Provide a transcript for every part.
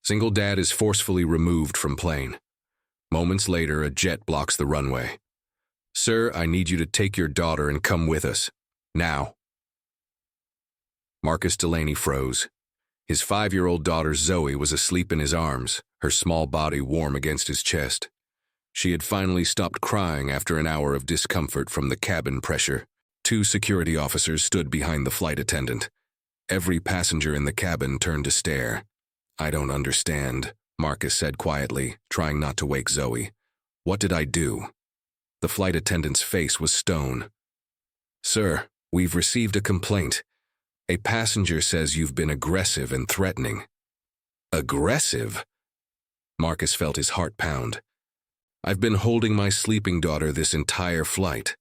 Single dad is forcefully removed from plane. Moments later, a jet blocks the runway. Sir, I need you to take your daughter and come with us. Now. Marcus Delaney froze. His 5-year-old daughter Zoe was asleep in his arms, her small body warm against his chest. She had finally stopped crying after an hour of discomfort from the cabin pressure. 2 security officers stood behind the flight attendant. Every passenger in the cabin turned to stare. I don't understand, Marcus said quietly, trying not to wake Zoe. What did I do? The flight attendant's face was stone. Sir, we've received a complaint. A passenger says you've been aggressive and threatening. Aggressive? Marcus felt his heart pound. I've been holding my sleeping daughter this entire flight.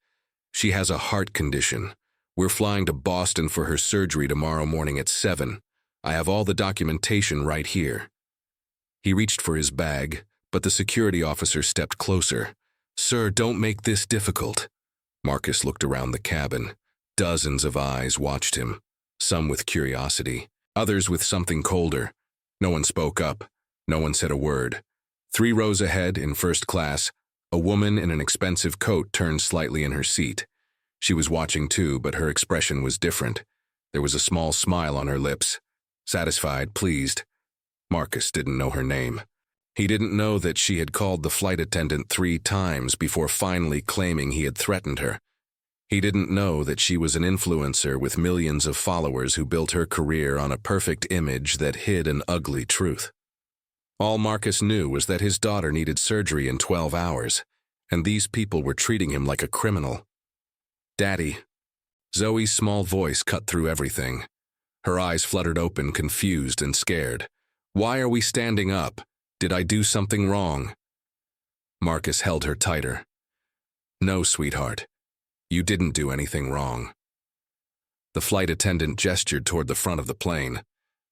She has a heart condition. We're flying to Boston for her surgery tomorrow morning at 7. I have all the documentation right here. He reached for his bag, but the security officer stepped closer. Sir, don't make this difficult. Marcus looked around the cabin. Dozens of eyes watched him, some with curiosity, others with something colder. No one spoke up. No one said a word. 3 rows ahead, in first class, a woman in an expensive coat turned slightly in her seat. She was watching too, but her expression was different. There was a small smile on her lips. Satisfied, pleased. Marcus didn't know her name. He didn't know that she had called the flight attendant 3 times before finally claiming he had threatened her. He didn't know that she was an influencer with millions of followers who built her career on a perfect image that hid an ugly truth. All Marcus knew was that his daughter needed surgery in 12 hours, and these people were treating him like a criminal. Daddy. Zoe's small voice cut through everything. Her eyes fluttered open, confused and scared. Why are we standing up? Did I do something wrong? Marcus held her tighter. No, sweetheart. You didn't do anything wrong. The flight attendant gestured toward the front of the plane.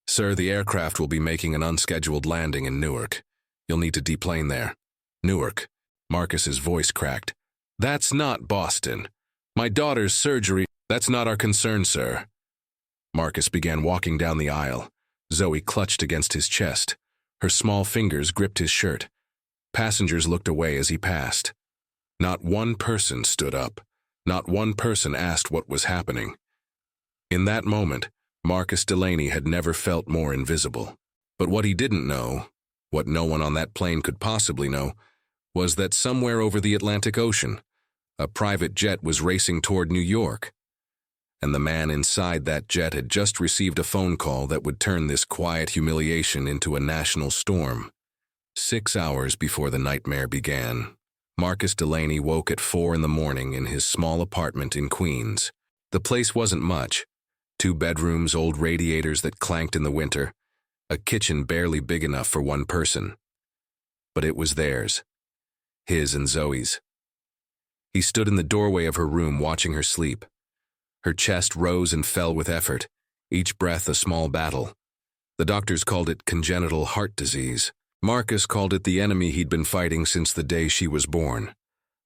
Sir, the aircraft will be making an unscheduled landing in Newark. You'll need to deplane there. Newark. Marcus's voice cracked. That's not Boston. My daughter's surgery. That's not our concern, sir. Marcus began walking down the aisle. Zoe clutched against his chest. Her small fingers gripped his shirt. Passengers looked away as he passed. Not one person stood up. Not one person asked what was happening. In that moment, Marcus Delaney had never felt more invisible. But what he didn't know, what no one on that plane could possibly know, was that somewhere over the Atlantic Ocean, a private jet was racing toward New York. And the man inside that jet had just received a phone call that would turn this quiet humiliation into a national storm. 6 hours before the nightmare began, Marcus Delaney woke at 4 in the morning in his small apartment in Queens. The place wasn't much. 2 bedrooms, old radiators that clanked in the winter, a kitchen barely big enough for 1 person. But it was theirs. His and Zoe's. He stood in the doorway of her room watching her sleep. Her chest rose and fell with effort, each breath a small battle. The doctors called it congenital heart disease. Marcus called it the enemy he'd been fighting since the day she was born.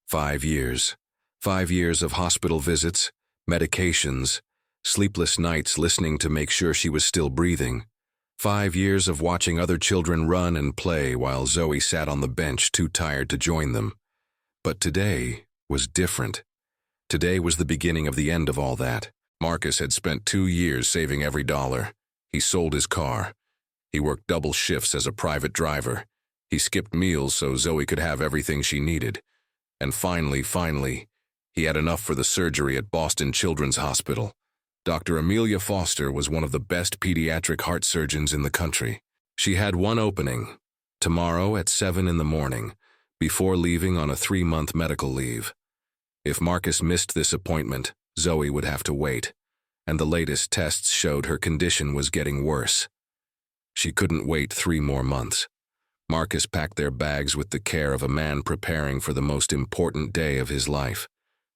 5 years. 5 years of hospital visits, medications, sleepless nights listening to make sure she was still breathing. 5 years of watching other children run and play while Zoe sat on the bench too tired to join them. But today was different. Today was the beginning of the end of all that. Marcus had spent 2 years saving every dollar. He sold his car. He worked double shifts as a private driver. He skipped meals so Zoe could have everything she needed. And finally, he had enough for the surgery at Boston Children's Hospital. Dr. Amelia Foster was one of the best pediatric heart surgeons in the country. She had one opening, tomorrow at 7 in the morning, before leaving on a 3-month medical leave. If Marcus missed this appointment, Zoe would have to wait, and the latest tests showed her condition was getting worse. She couldn't wait 3 more months. Marcus packed their bags with the care of a man preparing for the most important day of his life.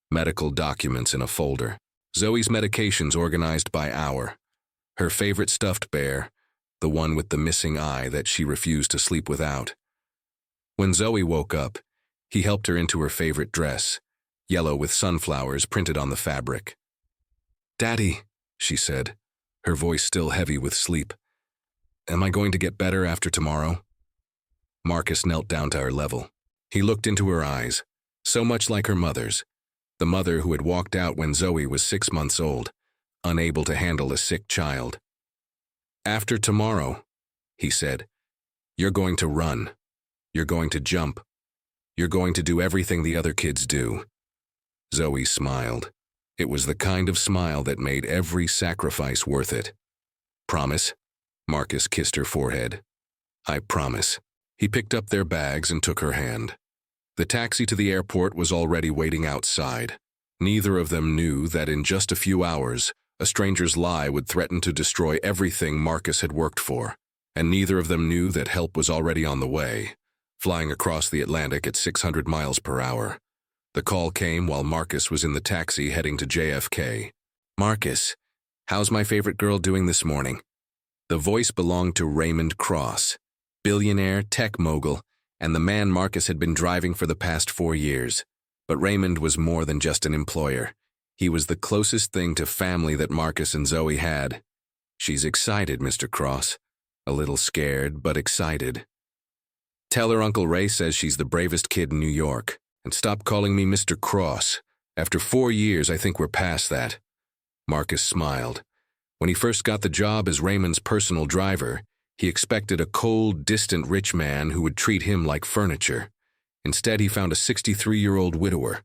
Medical documents in a folder. Zoe's medications organized by hour. Her favorite stuffed bear, the one with the missing eye that she refused to sleep without. When Zoe woke up, he helped her into her favorite dress, yellow with sunflowers printed on the fabric. "Daddy," she said, her voice still heavy with sleep. Am I going to get better after tomorrow? Marcus knelt down to her level. He looked into her eyes, so much like her mother's, the mother who had walked out when Zoe was 6 months old, unable to handle a sick child. After tomorrow, he said, you're going to run. You're going to jump. You're going to do everything the other kids do. Zoe smiled. It was the kind of smile that made every sacrifice worth it. Promise? Marcus kissed her forehead. I promise. He picked up their bags and took her hand. The taxi to the airport was already waiting outside. Neither of them knew that in just a few hours, a stranger's lie would threaten to destroy everything Marcus had worked for, and neither of them knew that help was already on the way, flying across the Atlantic at 600 miles per hour. The call came while Marcus was in the taxi heading to JFK. Marcus, how's my favorite girl doing this morning? The voice belonged to Raymond Cross, billionaire, tech mogul, and the man Marcus had been driving for the past 4 years. But Raymond was more than just an employer. He was the closest thing to family that Marcus and Zoe had. She's excited, Mr. Cross. A little scared, but excited. Tell her Uncle Ray says she's the bravest kid in New York. And stop calling me Mr. Cross. After 4 years, I think we're past that. Marcus smiled. When he first got the job as Raymond's personal driver, he expected a cold, distant rich man who would treat him like furniture. Instead, he found a 63-year-old widower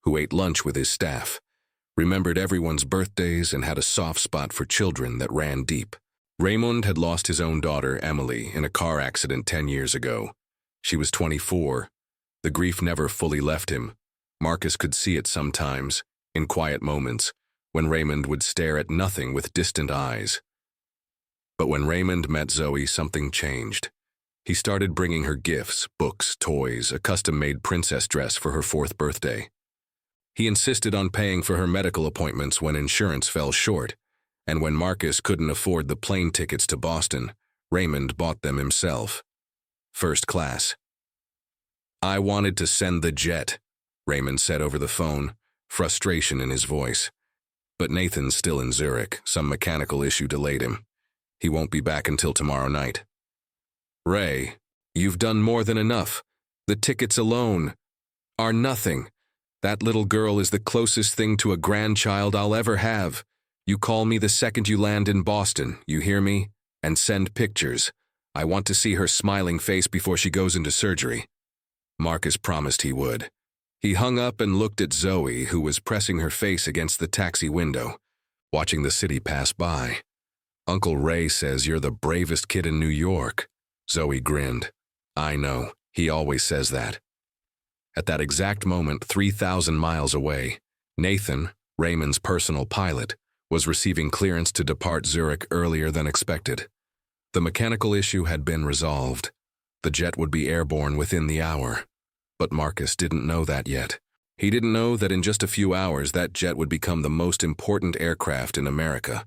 who ate lunch with his staff, remembered everyone's birthdays, and had a soft spot for children that ran deep. Raymond had lost his own daughter, Emily, in a car accident 10 years ago. She was 24. The grief never fully left him. Marcus could see it sometimes, in quiet moments, when Raymond would stare at nothing with distant eyes. But when Raymond met Zoe, something changed. He started bringing her gifts, books, toys, a custom-made princess dress for her 4th birthday. He insisted on paying for her medical appointments when insurance fell short, and when Marcus couldn't afford the plane tickets to Boston, Raymond bought them himself. First class. I wanted to send the jet, Raymond said over the phone, frustration in his voice. But Nathan's still in Zurich. Some mechanical issue delayed him. He won't be back until tomorrow night. Ray, you've done more than enough. The tickets alone are nothing. That little girl is the closest thing to a grandchild I'll ever have. You call me the second you land in Boston, you hear me? And send pictures. I want to see her smiling face before she goes into surgery. Marcus promised he would. He hung up and looked at Zoe, who was pressing her face against the taxi window, watching the city pass by. Uncle Ray says you're the bravest kid in New York. Zoe grinned. I know, he always says that. At that exact moment, 3,000 miles away, Nathan, Raymond's personal pilot, was receiving clearance to depart Zurich earlier than expected. The mechanical issue had been resolved. The jet would be airborne within the hour. But Marcus didn't know that yet. He didn't know that in just a few hours that jet would become the most important aircraft in America.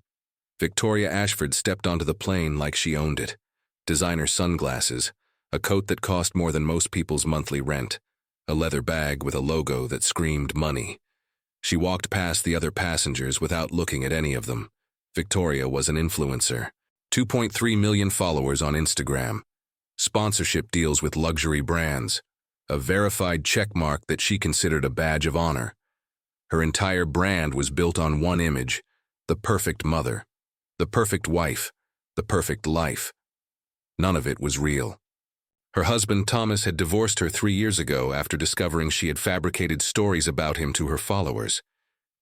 Victoria Ashford stepped onto the plane like she owned it. Designer sunglasses, a coat that cost more than most people's monthly rent, a leather bag with a logo that screamed money. She walked past the other passengers without looking at any of them. Victoria was an influencer. 2.3 million followers on Instagram. Sponsorship deals with luxury brands. A verified checkmark that she considered a badge of honor. Her entire brand was built on one image: the perfect mother, the perfect wife, the perfect life. None of it was real. Her husband Thomas had divorced her 3 years ago after discovering she had fabricated stories about him to her followers,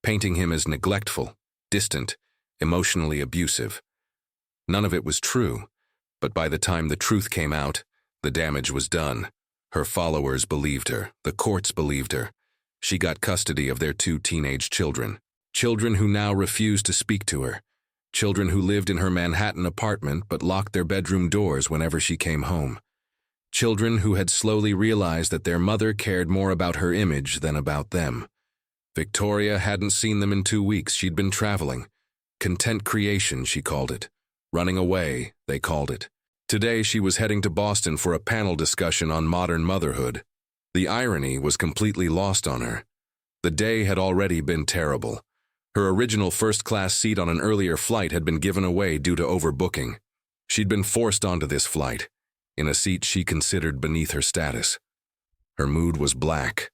painting him as neglectful, distant, emotionally abusive. None of it was true, but by the time the truth came out, the damage was done. Her followers believed her. The courts believed her. She got custody of their 2 teenage children. Children who now refused to speak to her. Children who lived in her Manhattan apartment but locked their bedroom doors whenever she came home. Children who had slowly realized that their mother cared more about her image than about them. Victoria hadn't seen them in 2 weeks. She'd been traveling. Content creation, she called it. Running away, they called it. Today she was heading to Boston for a panel discussion on modern motherhood. The irony was completely lost on her. The day had already been terrible. Her original first-class seat on an earlier flight had been given away due to overbooking. She'd been forced onto this flight, in a seat she considered beneath her status. Her mood was black.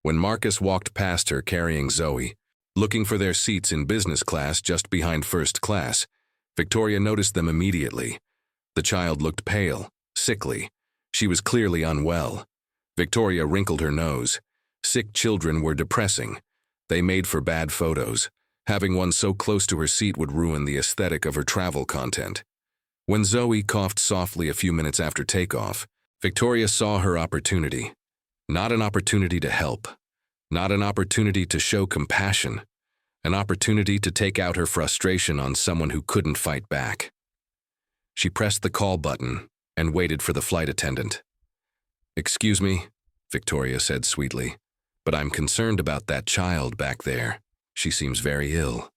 When Marcus walked past her carrying Zoe, looking for their seats in business class just behind first class, Victoria noticed them immediately. The child looked pale, sickly. She was clearly unwell. Victoria wrinkled her nose. Sick children were depressing. They made for bad photos. Having one so close to her seat would ruin the aesthetic of her travel content. When Zoe coughed softly a few minutes after takeoff, Victoria saw her opportunity. Not an opportunity to help. Not an opportunity to show compassion. An opportunity to take out her frustration on someone who couldn't fight back. She pressed the call button and waited for the flight attendant. "Excuse me," Victoria said sweetly, "but I'm concerned about that child back there. She seems very ill.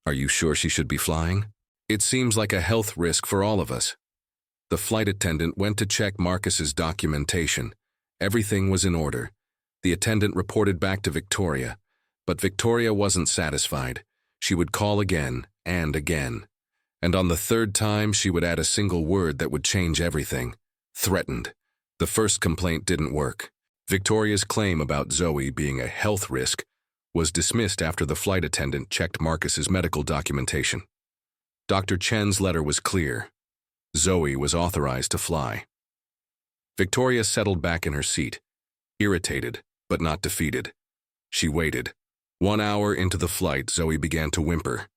Are you sure she should be flying? It seems like a health risk for all of us." The flight attendant went to check Marcus's documentation. Everything was in order. The attendant reported back to Victoria, but Victoria wasn't satisfied. She would call again and again. And on the third time, she would add a single word that would change everything. Threatened. The first complaint didn't work. Victoria's claim about Zoe being a health risk was dismissed after the flight attendant checked Marcus's medical documentation. Dr. Chen's letter was clear. Zoe was authorized to fly. Victoria settled back in her seat, irritated but not defeated. She waited. 1 hour into the flight, Zoe began to whimper.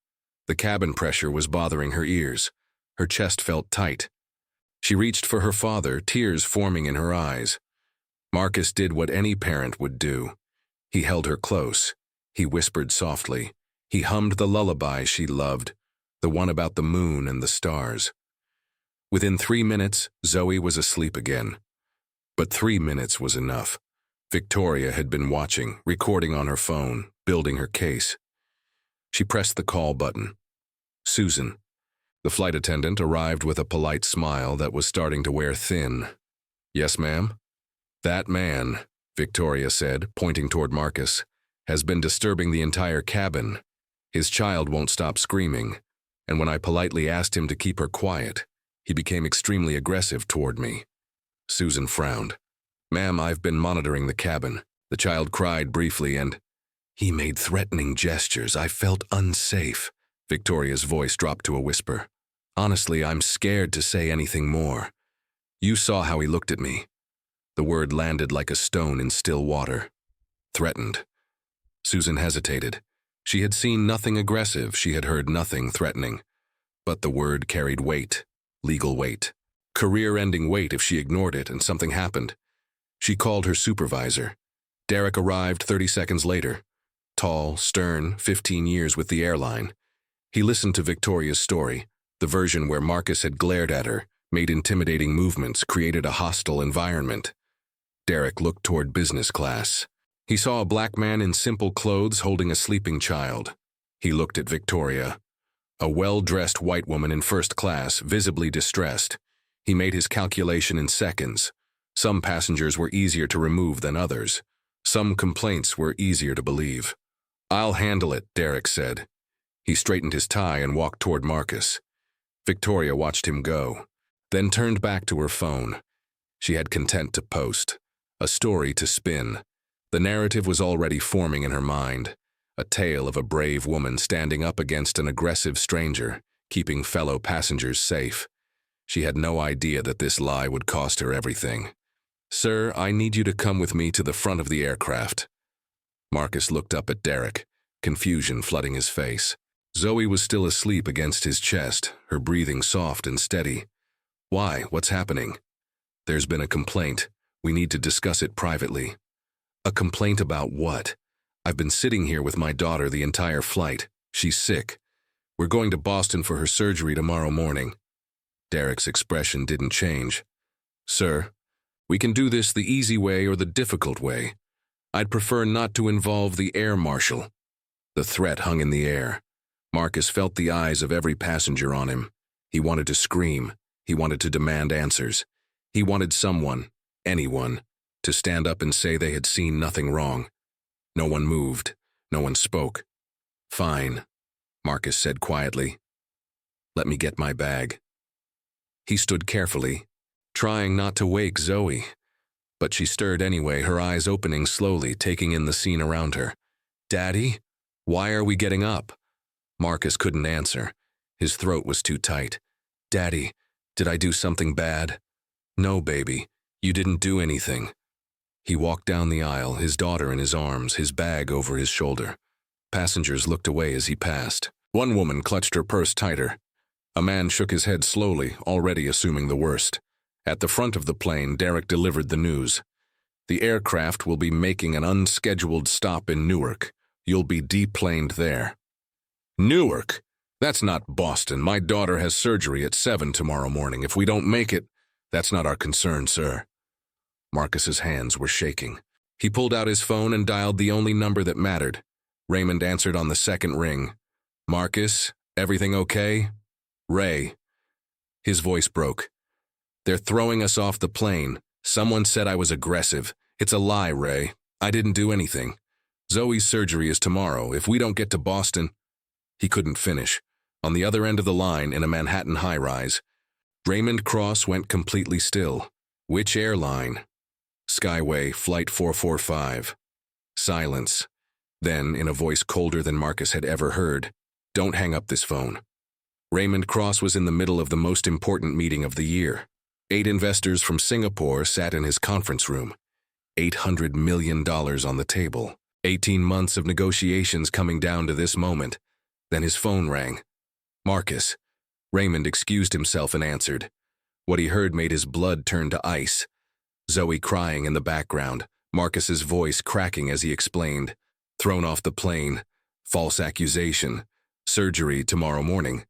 The cabin pressure was bothering her ears. Her chest felt tight. She reached for her father, tears forming in her eyes. Marcus did what any parent would do. He held her close. He whispered softly. He hummed the lullaby she loved, the one about the moon and the stars. Within 3 minutes, Zoe was asleep again. But 3 minutes was enough. Victoria had been watching, recording on her phone, building her case. She pressed the call button. Susan. The flight attendant arrived with a polite smile that was starting to wear thin. "Yes, ma'am?" "That man," Victoria said, pointing toward Marcus, "has been disturbing the entire cabin. His child won't stop screaming, and when I politely asked him to keep her quiet, he became extremely aggressive toward me." Susan frowned. "Ma'am, I've been monitoring the cabin." The child cried briefly and, "He made threatening gestures. I felt unsafe." Victoria's voice dropped to a whisper. "Honestly, I'm scared to say anything more. You saw how he looked at me." The word landed like a stone in still water. Threatened. Susan hesitated. She had seen nothing aggressive, she had heard nothing threatening. But the word carried weight, legal weight, career-ending weight if she ignored it and something happened. She called her supervisor. Derek arrived 30 seconds later. Tall, stern, 15 years with the airline. He listened to Victoria's story, the version where Marcus had glared at her, made intimidating movements, created a hostile environment. Derek looked toward business class. He saw a black man in simple clothes holding a sleeping child. He looked at Victoria. A well-dressed white woman in first class, visibly distressed. He made his calculation in seconds. Some passengers were easier to remove than others. Some complaints were easier to believe. "I'll handle it," Derek said. He straightened his tie and walked toward Marcus. Victoria watched him go, then turned back to her phone. She had content to post, a story to spin. The narrative was already forming in her mind, a tale of a brave woman standing up against an aggressive stranger, keeping fellow passengers safe. She had no idea that this lie would cost her everything. "Sir, I need you to come with me to the front of the aircraft." Marcus looked up at Derek, confusion flooding his face. Zoe was still asleep against his chest, her breathing soft and steady. "Why? What's happening?" "There's been a complaint. We need to discuss it privately." "A complaint about what?" "I've been sitting here with my daughter the entire flight. She's sick. We're going to Boston for her surgery tomorrow morning." Derek's expression didn't change. "Sir, we can do this the easy way or the difficult way. I'd prefer not to involve the air marshal." The threat hung in the air. Marcus felt the eyes of every passenger on him. He wanted to scream. He wanted to demand answers. He wanted someone, anyone, to stand up and say they had seen nothing wrong. No one moved. No one spoke. "Fine," Marcus said quietly. "Let me get my bag." He stood carefully, trying not to wake Zoe. But she stirred anyway, her eyes opening slowly, taking in the scene around her. "Daddy? Why are we getting up?" Marcus couldn't answer. His throat was too tight. "Daddy, did I do something bad?" "No, baby, you didn't do anything." He walked down the aisle, his daughter in his arms, his bag over his shoulder. Passengers looked away as he passed. One woman clutched her purse tighter. A man shook his head slowly, already assuming the worst. At the front of the plane, Derek delivered the news. "The aircraft will be making an unscheduled stop in Newark. You'll be deplaned there." "Newark? That's not Boston. My daughter has surgery at 7 tomorrow morning. If we don't make it, that's not our concern, sir." Marcus's hands were shaking. He pulled out his phone and dialed the only number that mattered. Raymond answered on the second ring. "Marcus, everything okay?" "Ray." His voice broke. "They're throwing us off the plane. Someone said I was aggressive. It's a lie, Ray. I didn't do anything. Zoe's surgery is tomorrow. If we don't get to Boston—" He couldn't finish. On the other end of the line, in a Manhattan high-rise, Raymond Cross went completely still. "Which airline?" "Skyway, Flight 445. Silence. Then, in a voice colder than Marcus had ever heard, "Don't hang up this phone." Raymond Cross was in the middle of the most important meeting of the year. 8 investors from Singapore sat in his conference room. $800 million on the table. 18 months of negotiations coming down to this moment. Then his phone rang. "Marcus." Raymond excused himself and answered. What he heard made his blood turn to ice. Zoe crying in the background, Marcus's voice cracking as he explained. "Thrown off the plane. False accusation. Surgery tomorrow morning."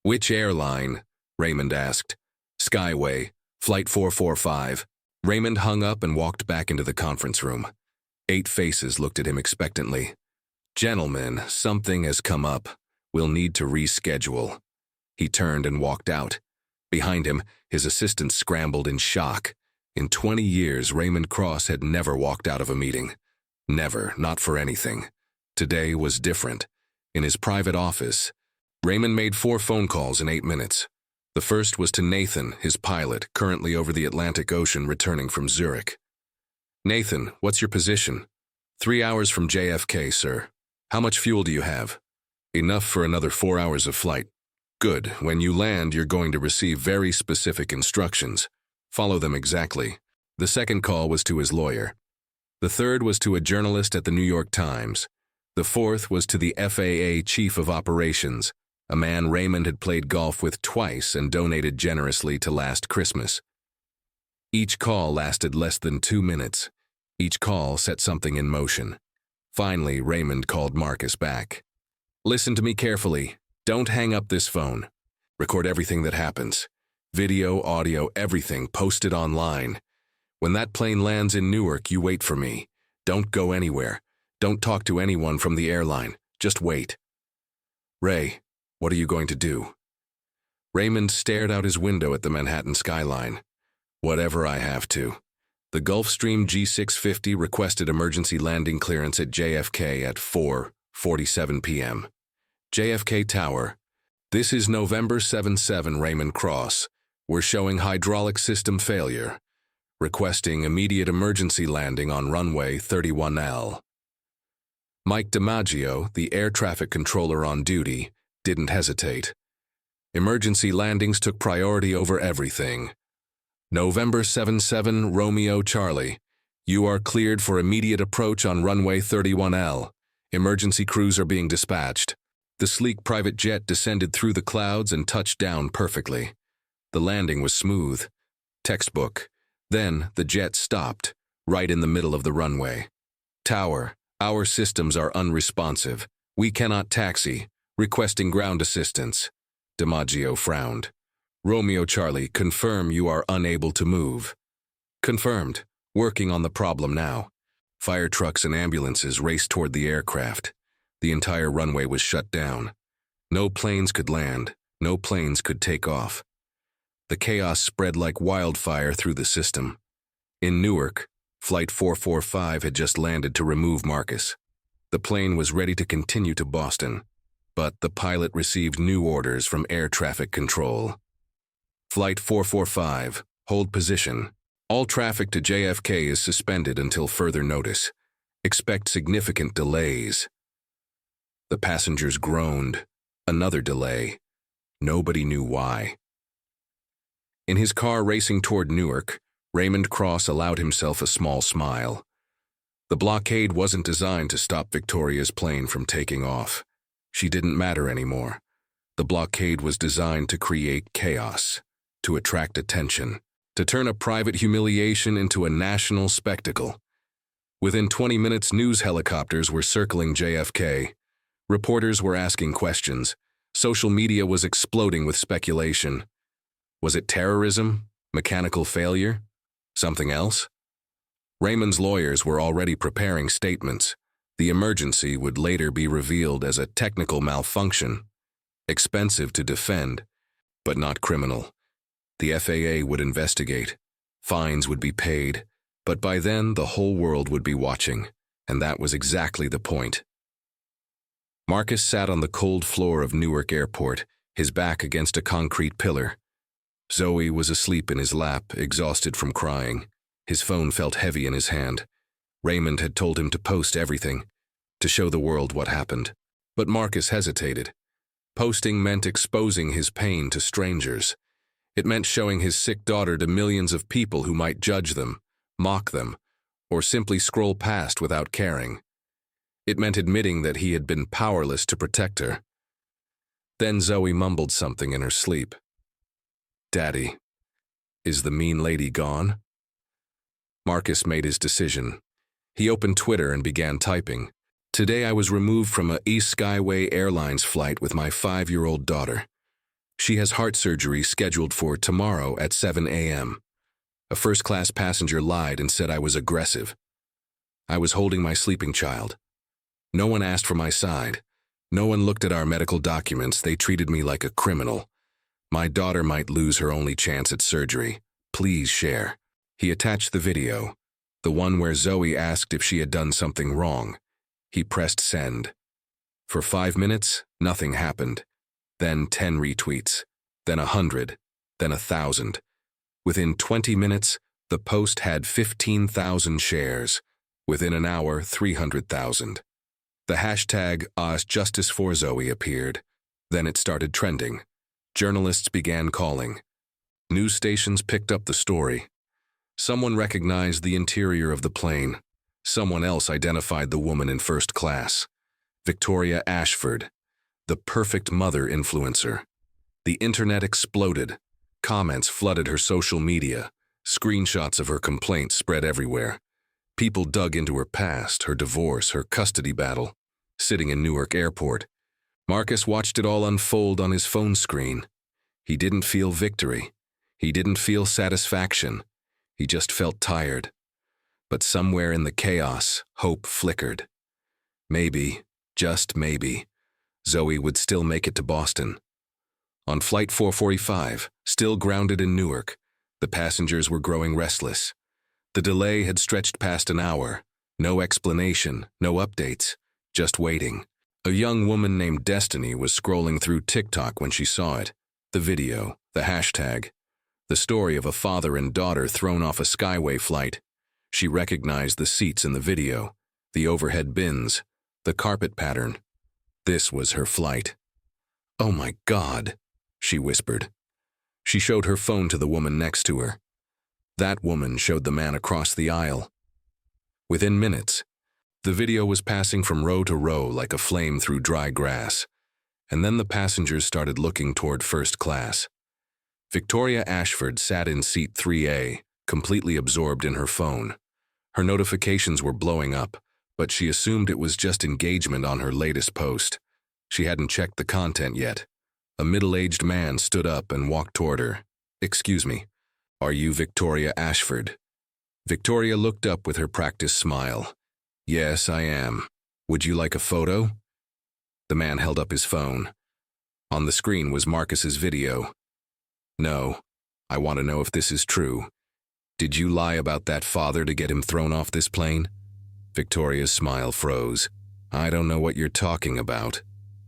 "Which airline?" Raymond asked. "Skyway, Flight 445. Raymond hung up and walked back into the conference room. 8 faces looked at him expectantly. "Gentlemen, something has come up. We'll need to reschedule." He turned and walked out. Behind him, his assistant scrambled in shock. In 20 years, Raymond Cross had never walked out of a meeting. Never, not for anything. Today was different. In his private office, Raymond made 4 phone calls in 8 minutes. The first was to Nathan, his pilot, currently over the Atlantic Ocean returning from Zurich. "Nathan, what's your position?" 3 hours from JFK, sir. "How much fuel do you have?" "Enough for another 4 hours of flight." "Good. When you land, you're going to receive very specific instructions. Follow them exactly." The second call was to his lawyer. The third was to a journalist at the New York Times. The fourth was to the FAA Chief of Operations, a man Raymond had played golf with twice and donated generously to last Christmas. Each call lasted less than 2 minutes. Each call set something in motion. Finally, Raymond called Marcus back. "Listen to me carefully. Don't hang up this phone. Record everything that happens. Video, audio, everything, post it online. When that plane lands in Newark, you wait for me. Don't go anywhere. Don't talk to anyone from the airline. Just wait." "Ray, what are you going to do?" Raymond stared out his window at the Manhattan skyline. "Whatever I have to." The Gulfstream G650 requested emergency landing clearance at JFK at 4:47 p.m. JFK Tower. "This is November 7-7 Raymond Cross. We're showing hydraulic system failure. Requesting immediate emergency landing on runway 31L. Mike DiMaggio, the air traffic controller on duty, didn't hesitate. Emergency landings took priority over everything. November 7-7 Romeo Charlie. You are cleared for immediate approach on runway 31L. Emergency crews are being dispatched." The sleek private jet descended through the clouds and touched down perfectly. The landing was smooth. Textbook. Then the jet stopped, right in the middle of the runway. "Tower, our systems are unresponsive. We cannot taxi. Requesting ground assistance." DiMaggio frowned. "Romeo Charlie, confirm you are unable to move." "Confirmed. Working on the problem now." Fire trucks and ambulances raced toward the aircraft. The entire runway was shut down. No planes could land. No planes could take off. The chaos spread like wildfire through the system. In Newark, Flight 445 had just landed to remove Marcus. The plane was ready to continue to Boston, but the pilot received new orders from air traffic control. Flight 445, hold position. All traffic to JFK is suspended until further notice. Expect significant delays. The passengers groaned. Another delay. Nobody knew why. In his car racing toward Newark, Raymond Cross allowed himself a small smile. The blockade wasn't designed to stop Victoria's plane from taking off. She didn't matter anymore. The blockade was designed to create chaos, to attract attention, to turn a private humiliation into a national spectacle. Within 20 minutes, news helicopters were circling JFK. Reporters were asking questions. Social media was exploding with speculation. Was it terrorism? Mechanical failure? Something else? Raymond's lawyers were already preparing statements. The emergency would later be revealed as a technical malfunction. Expensive to defend, but not criminal. The FAA would investigate. Fines would be paid, but by then the whole world would be watching, and that was exactly the point. Marcus sat on the cold floor of Newark Airport, his back against a concrete pillar. Zoe was asleep in his lap, exhausted from crying. His phone felt heavy in his hand. Raymond had told him to post everything, to show the world what happened. But Marcus hesitated. Posting meant exposing his pain to strangers. It meant showing his sick daughter to millions of people who might judge them, mock them, or simply scroll past without caring. It meant admitting that he had been powerless to protect her. Then Zoe mumbled something in her sleep. "Daddy, is the mean lady gone?" Marcus made his decision. He opened Twitter and began typing. "Today I was removed from a East Skyway Airlines flight with my 5-year-old daughter. She has heart surgery scheduled for tomorrow at 7 a.m. A first-class passenger lied and said I was aggressive. I was holding my sleeping child. No one asked for my side. No one looked at our medical documents. They treated me like a criminal. My daughter might lose her only chance at surgery. Please share." He attached the video, the one where Zoe asked if she had done something wrong. He pressed send. For 5 minutes, nothing happened. Then 10 retweets, then 100, then 1,000. Within 20 minutes, the post had 15,000 shares. Within an hour, 300,000. The hashtag #AskJusticeForZoe appeared. Then it started trending. Journalists began calling. News stations picked up the story. Someone recognized the interior of the plane. Someone else identified the woman in first class. Victoria Ashford, the perfect mother influencer. The internet exploded. Comments flooded her social media. Screenshots of her complaints spread everywhere. People dug into her past, her divorce, her custody battle. Sitting in Newark Airport, Marcus watched it all unfold on his phone screen. He didn't feel victory. He didn't feel satisfaction. He just felt tired. But somewhere in the chaos, hope flickered. Maybe, just maybe, Zoe would still make it to Boston. On Flight 445, still grounded in Newark, the passengers were growing restless. The delay had stretched past an hour. No explanation, no updates, just waiting. A young woman named Destiny was scrolling through TikTok when she saw it. The video, the hashtag, the story of a father and daughter thrown off a Skyway flight. She recognized the seats in the video, the overhead bins, the carpet pattern. This was her flight. "Oh my God," she whispered. She showed her phone to the woman next to her. That woman showed the man across the aisle. Within minutes, the video was passing from row to row like a flame through dry grass, and then the passengers started looking toward first class. Victoria Ashford sat in seat 3A, completely absorbed in her phone. Her notifications were blowing up, but she assumed it was just engagement on her latest post. She hadn't checked the content yet. A middle-aged man stood up and walked toward her. "Excuse me, are you Victoria Ashford?" Victoria looked up with her practiced smile. "Yes, I am. Would you like a photo?" The man held up his phone. On the screen was Marcus's video. "No, I want to know if this is true. Did you lie about that father to get him thrown off this plane?" Victoria's smile froze. "I don't know what you're talking about.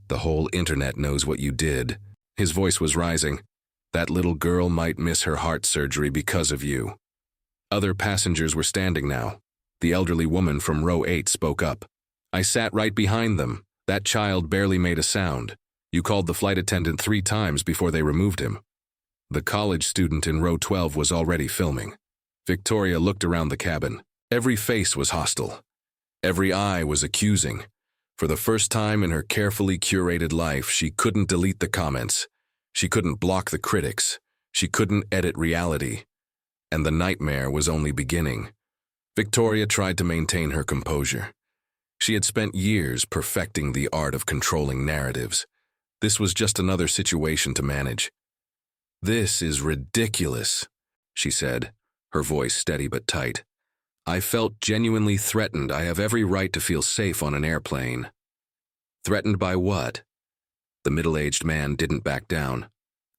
The whole internet knows what you did." His voice was rising. That little girl might miss her heart surgery because of you." Other passengers were standing now. The elderly woman from row 8 spoke up. "I sat right behind them. That child barely made a sound. You called the flight attendant 3 times before they removed him." The college student in row 12 was already filming. Victoria looked around the cabin. Every face was hostile. Every eye was accusing. For the first time in her carefully curated life, she couldn't delete the comments. She couldn't block the critics. She couldn't edit reality. And the nightmare was only beginning. Victoria tried to maintain her composure. She had spent years perfecting the art of controlling narratives. This was just another situation to manage. "This is ridiculous," she said, her voice steady but tight. "I felt genuinely threatened. I have every right to feel safe on an airplane." "Threatened by what?" The middle-aged man didn't back down.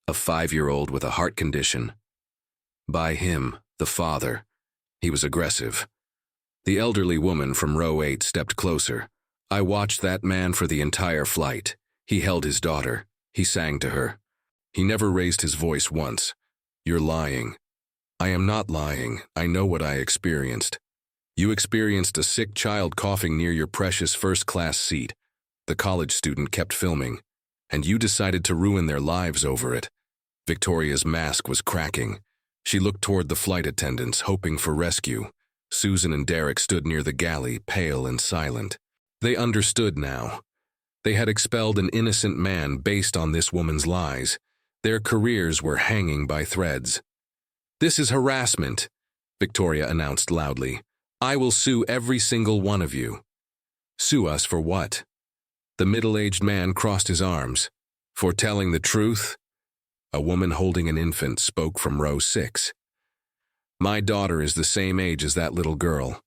"A 5-year-old with a heart condition." "By him, the father. He was aggressive." The elderly woman from row 8 stepped closer. "I watched that man for the entire flight. He held his daughter. He sang to her. He never raised his voice once." "You're lying." "I am not lying. I know what I experienced." "You experienced a sick child coughing near your precious first-class seat." The college student kept filming. "And you decided to ruin their lives over it." Victoria's mask was cracking. She looked toward the flight attendants, hoping for rescue. Susan and Derek stood near the galley, pale and silent. They understood now. They had expelled an innocent man based on this woman's lies. Their careers were hanging by threads. "This is harassment," Victoria announced loudly. "I will sue every single one of you." "Sue us for what?" The middle-aged man crossed his arms. "For telling the truth?" A woman holding an infant spoke from row 6. "My daughter is the same age as that little girl.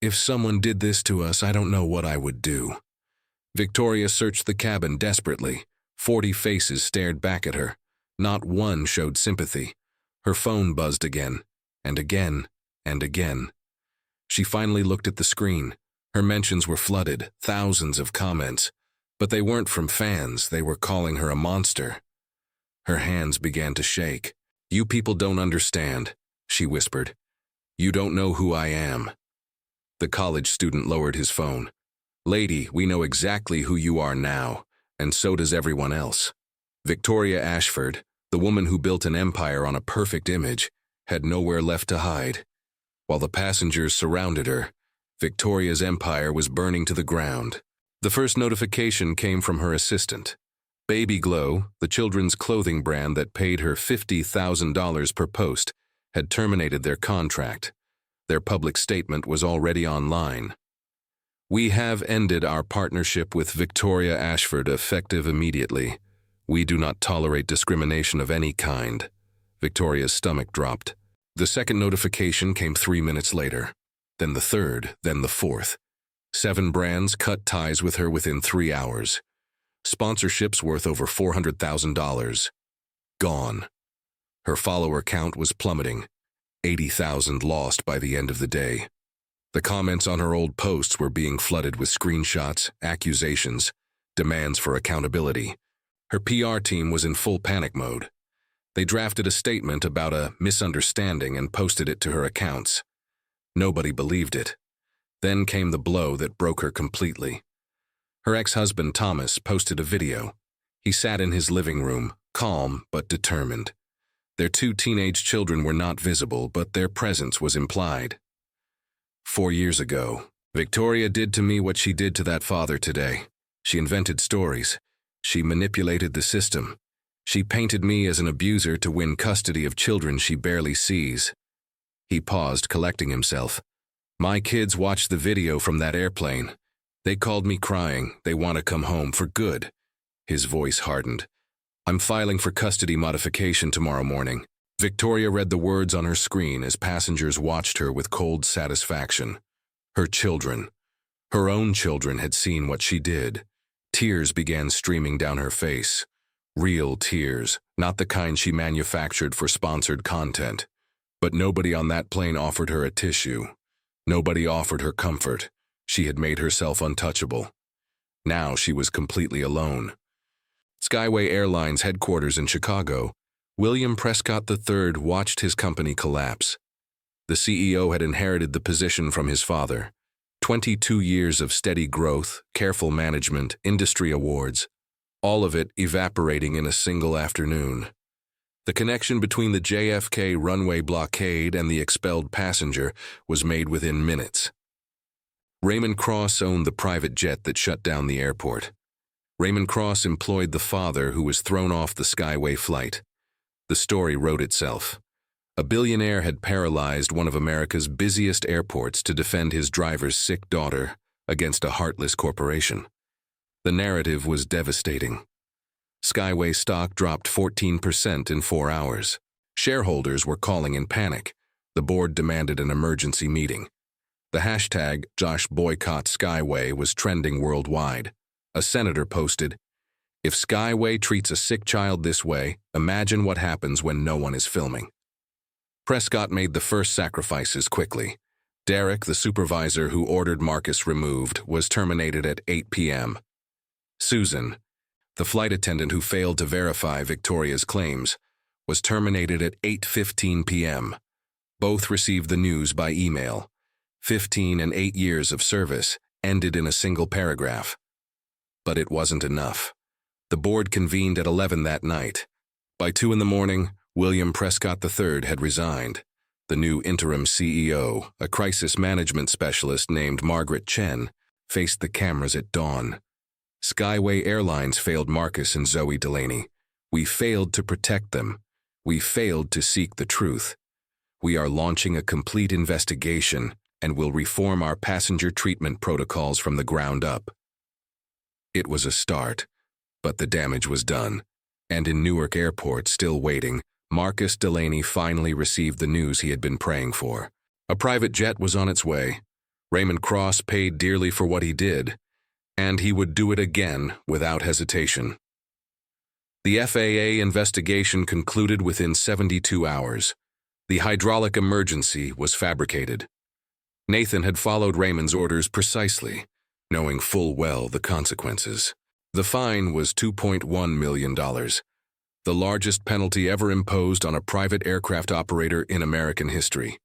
If someone did this to us, I don't know what I would do." Victoria searched the cabin desperately. 40 faces stared back at her. Not one showed sympathy. Her phone buzzed again, and again, and again. She finally looked at the screen. Her mentions were flooded, thousands of comments. But they weren't from fans, they were calling her a monster. Her hands began to shake. "You people don't understand," she whispered. "You don't know who I am." The college student lowered his phone. "Lady, we know exactly who you are now, and so does everyone else." Victoria Ashford, the woman who built an empire on a perfect image, had nowhere left to hide. While the passengers surrounded her, Victoria's empire was burning to the ground. The first notification came from her assistant. Baby Glow, the children's clothing brand that paid her $50,000 per post, had terminated their contract. Their public statement was already online. "We have ended our partnership with Victoria Ashford effective immediately. We do not tolerate discrimination of any kind." Victoria's stomach dropped. The second notification came 3 minutes later. Then the third, then the fourth. 7 brands cut ties with her within 3 hours. Sponsorships worth over $400,000. Gone. Her follower count was plummeting. 80,000 lost by the end of the day. The comments on her old posts were being flooded with screenshots, accusations, demands for accountability. Her PR team was in full panic mode. They drafted a statement about a misunderstanding and posted it to her accounts. Nobody believed it. Then came the blow that broke her completely. Her ex-husband Thomas posted a video. He sat in his living room, calm but determined. Their 2 teenage children were not visible, but their presence was implied. 4 years ago, Victoria did to me what she did to that father today. She invented stories. She manipulated the system. She painted me as an abuser to win custody of children she barely sees. He paused, collecting himself. "My kids watched the video from that airplane. They called me crying. They want to come home for good." His voice hardened. "I'm filing for custody modification tomorrow morning." Victoria read the words on her screen as passengers watched her with cold satisfaction. Her children, her own children, had seen what she did. Tears began streaming down her face. Real tears, not the kind she manufactured for sponsored content. But nobody on that plane offered her a tissue. Nobody offered her comfort. She had made herself untouchable. Now she was completely alone. Skyway Airlines headquarters in Chicago William Prescott III watched his company collapse. The CEO had inherited the position from his father. 22 years of steady growth, careful management, industry awards, all of it evaporating in a single afternoon. The connection between the JFK runway blockade and the expelled passenger was made within minutes. Raymond Cross owned the private jet that shut down the airport. Raymond Cross employed the father who was thrown off the Skyway flight. The story wrote itself. A billionaire had paralyzed one of America's busiest airports to defend his driver's sick daughter against a heartless corporation. The narrative was devastating. Skyway stock dropped 14% in 4 hours. Shareholders were calling in panic. The board demanded an emergency meeting. The hashtag #JoshBoycottSkyway was trending worldwide. A senator posted, "If Skyway treats a sick child this way, imagine what happens when no one is filming." Prescott made the first sacrifices quickly. Derek, the supervisor who ordered Marcus removed, was terminated at 8 p.m. Susan, the flight attendant who failed to verify Victoria's claims, was terminated at 8:15 p.m. Both received the news by email. 15 and 8 years of service ended in a single paragraph. But it wasn't enough. The board convened at 11 that night. By 2 in the morning, William Prescott III had resigned. The new interim CEO, a crisis management specialist named Margaret Chen, faced the cameras at dawn. Skyway Airlines failed Marcus and Zoe Delaney. We failed to protect them. We failed to seek the truth. We are launching a complete investigation and will reform our passenger treatment protocols from the ground up. It was a start, but the damage was done. And in Newark Airport, still waiting, Marcus Delaney finally received the news he had been praying for. A private jet was on its way. Raymond Cross paid dearly for what he did, and he would do it again without hesitation. The FAA investigation concluded within 72 hours. The hydraulic emergency was fabricated. Nathan had followed Raymond's orders precisely, knowing full well the consequences. The fine was $2.1 million, the largest penalty ever imposed on a private aircraft operator in American history.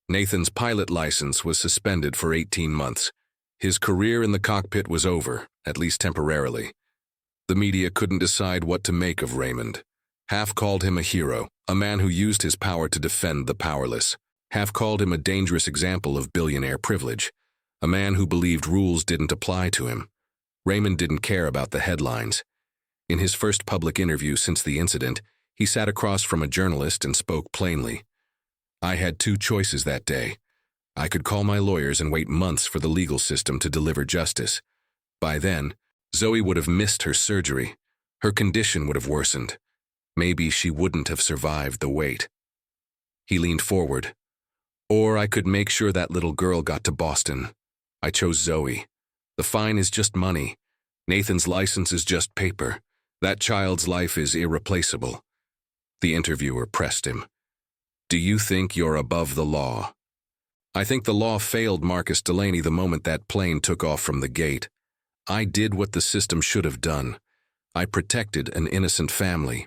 Nathan's pilot license was suspended for 18 months. His career in the cockpit was over, at least temporarily. The media couldn't decide what to make of Raymond. Half called him a hero, a man who used his power to defend the powerless. Half called him a dangerous example of billionaire privilege, a man who believed rules didn't apply to him. Raymond didn't care about the headlines. In his first public interview since the incident, he sat across from a journalist and spoke plainly. "I had 2 choices that day. I could call my lawyers and wait months for the legal system to deliver justice. By then, Zoe would have missed her surgery. Her condition would have worsened. Maybe she wouldn't have survived the wait." He leaned forward. "Or I could make sure that little girl got to Boston. I chose Zoe. The fine is just money. Nathan's license is just paper. That child's life is irreplaceable." The interviewer pressed him. "Do you think you're above the law?" "I think the law failed Marcus Delaney the moment that plane took off from the gate. I did what the system should have done. I protected an innocent family."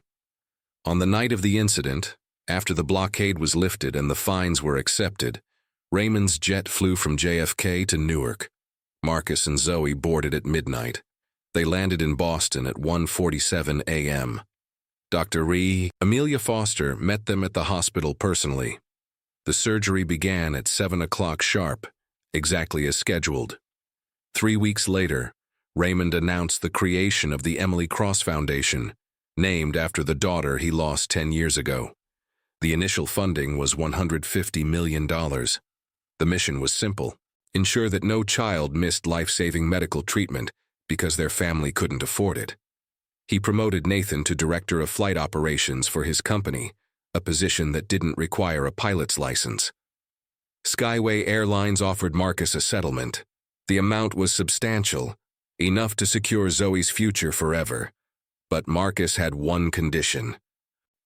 On the night of the incident, after the blockade was lifted and the fines were accepted, Raymond's jet flew from JFK to Newark. Marcus and Zoe boarded at midnight. They landed in Boston at 1:47 a.m. Dr. Amelia Foster met them at the hospital personally. The surgery began at 7 o'clock sharp, exactly as scheduled. 3 weeks later, Raymond announced the creation of the Emily Cross Foundation, named after the daughter he lost 10 years ago. The initial funding was $150 million. The mission was simple: ensure that no child missed life-saving medical treatment because their family couldn't afford it. He promoted Nathan to director of flight operations for his company, a position that didn't require a pilot's license. Skyway Airlines offered Marcus a settlement. The amount was substantial, enough to secure Zoe's future forever. But Marcus had one condition.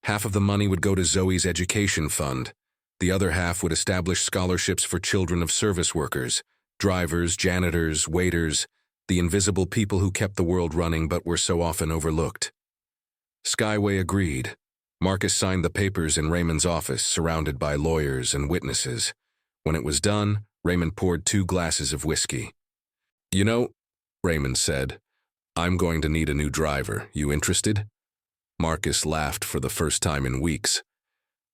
Half of the money would go to Zoe's education fund. The other half would establish scholarships for children of service workers, drivers, janitors, waiters, the invisible people who kept the world running but were so often overlooked. Skyway agreed. Marcus signed the papers in Raymond's office, surrounded by lawyers and witnesses. When it was done, Raymond poured 2 glasses of whiskey. "You know," Raymond said, "I'm going to need a new driver. You interested?" Marcus laughed for the first time in weeks.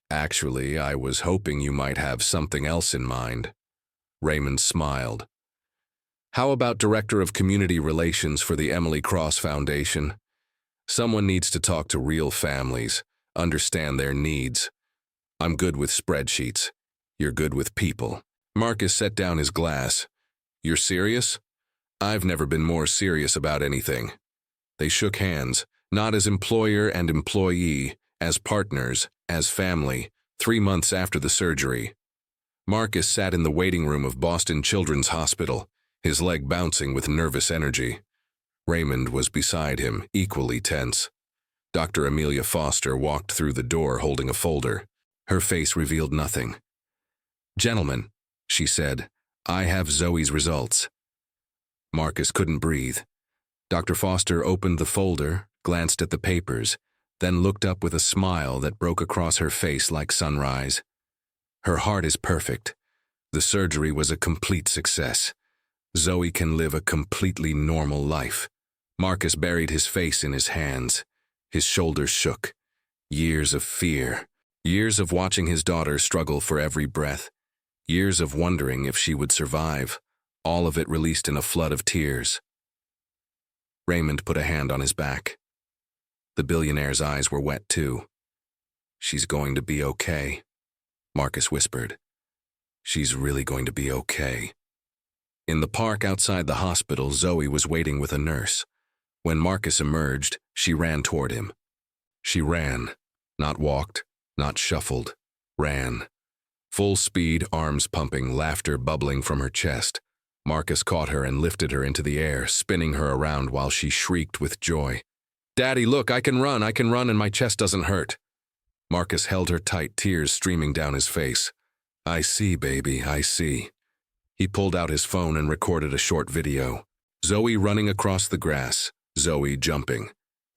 "Actually, I was hoping you might have something else in mind." Raymond smiled. "How about Director of Community Relations for the Emily Cross Foundation? Someone needs to talk to real families, understand their needs. I'm good with spreadsheets. You're good with people." Marcus set down his glass. "You're serious?" "I've never been more serious about anything." They shook hands, not as employer and employee, as partners, as family, 3 months after the surgery. Marcus sat in the waiting room of Boston Children's Hospital, his leg bouncing with nervous energy. Raymond was beside him, equally tense. Dr. Amelia Foster walked through the door holding a folder. Her face revealed nothing. "Gentlemen," she said, "I have Zoe's results." Marcus couldn't breathe. Dr. Foster opened the folder, glanced at the papers, then looked up with a smile that broke across her face like sunrise. "Her heart is perfect. The surgery was a complete success. Zoe can live a completely normal life." Marcus buried his face in his hands. His shoulders shook. Years of fear. Years of watching his daughter struggle for every breath. Years of wondering if she would survive. All of it released in a flood of tears. Raymond put a hand on his back. The billionaire's eyes were wet too. "She's going to be okay," Marcus whispered. "She's really going to be okay." In the park outside the hospital, Zoe was waiting with a nurse. When Marcus emerged, she ran toward him. She ran, not walked, not shuffled, ran. Full speed, arms pumping, laughter bubbling from her chest. Marcus caught her and lifted her into the air, spinning her around while she shrieked with joy. "Daddy, look, I can run and my chest doesn't hurt." Marcus held her tight, tears streaming down his face. "I see, baby, I see." He pulled out his phone and recorded a short video. Zoe running across the grass, Zoe jumping,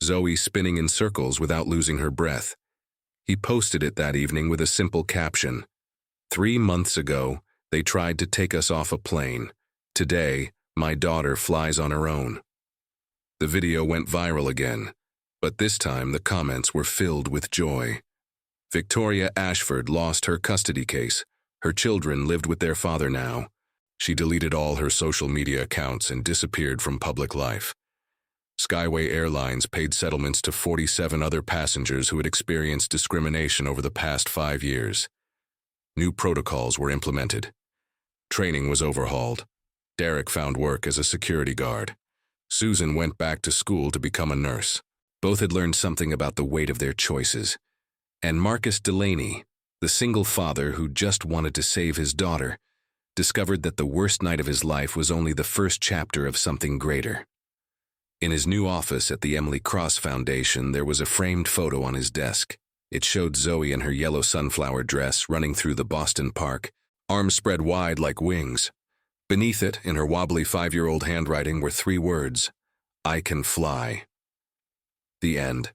Zoe spinning in circles without losing her breath. He posted it that evening with a simple caption. 3 months ago, they tried to take us off a plane. Today, my daughter flies on her own. The video went viral again, but this time the comments were filled with joy. Victoria Ashford lost her custody case. Her children lived with their father now. She deleted all her social media accounts and disappeared from public life. Skyway Airlines paid settlements to 47 other passengers who had experienced discrimination over the past 5 years. New protocols were implemented. Training was overhauled. Derek found work as a security guard. Susan went back to school to become a nurse. Both had learned something about the weight of their choices. And Marcus Delaney, the single father who just wanted to save his daughter, discovered that the worst night of his life was only the first chapter of something greater. In his new office at the Emily Cross Foundation, there was a framed photo on his desk. It showed Zoe in her yellow sunflower dress running through the Boston park, arms spread wide like wings. Beneath it, in her wobbly 5-year-old handwriting, were 3 words: "I can fly." The end.